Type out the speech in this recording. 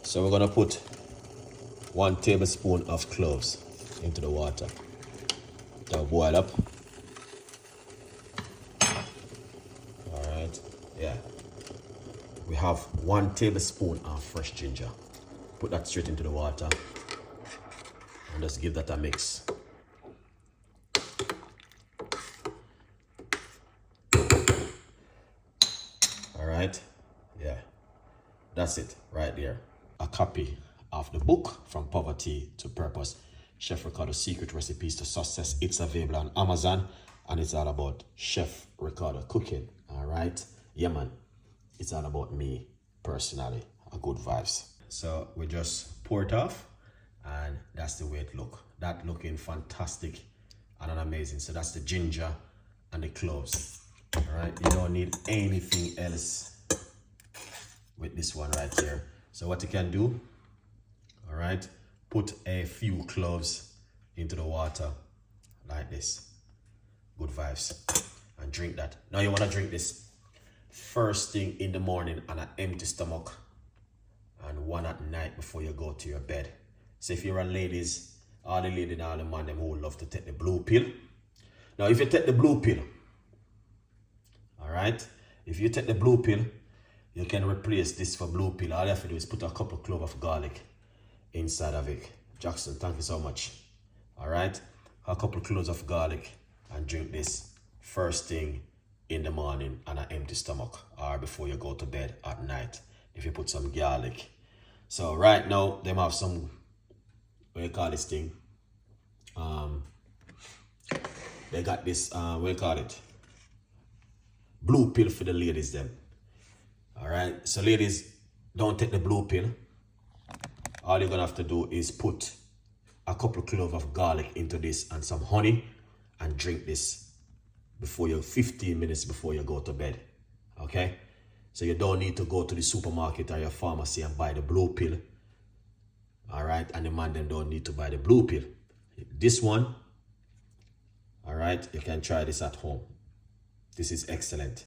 So we're gonna put 1 tablespoon of cloves into the water. They'll boil up. All right, yeah. We have 1 tablespoon of fresh ginger. Put that straight into the water and just give that a mix. All right, yeah, that's it right there. A copy of the book From Poverty to Purpose, Chef Ricardo's Secret Recipes to Success. It's available on Amazon and it's all about Chef Ricardo cooking. All right, yeah man, it's all about me personally, a good vibes. So we just pour it off and that's the way it look. That looking fantastic and amazing. So that's the ginger and the cloves. All right, you don't need anything else with this one right here. So what you can do, all right, put a few cloves into the water like this. Good vibes. And drink that. Now you want to drink this first thing in the morning on an empty stomach and 1 at night before you go to your bed. So if you're a ladies, all the ladies and all the man them who love to take the blue pill. Now if you take the blue pill, all right, if you take the blue pill, you can replace this for blue pill. All you have to do is put a couple of cloves of garlic inside of it. Jackson, thank you so much. All right, a couple of cloves of garlic and drink this first thing in the morning on an empty stomach or before you go to bed at night if you put some garlic. So right now them have some, what do you call this thing, they got this what do you call it, blue pill for the ladies them. All right, so ladies, don't take the blue pill. All you're gonna have to do is put a couple of cloves of garlic into this and some honey and drink this before you 15 minutes before you go to bed. Okay, so you don't need to go to the supermarket or your pharmacy and buy the blue pill. All right, and the man then don't need to buy the blue pill. This one, all right, you can try this at home. This is excellent.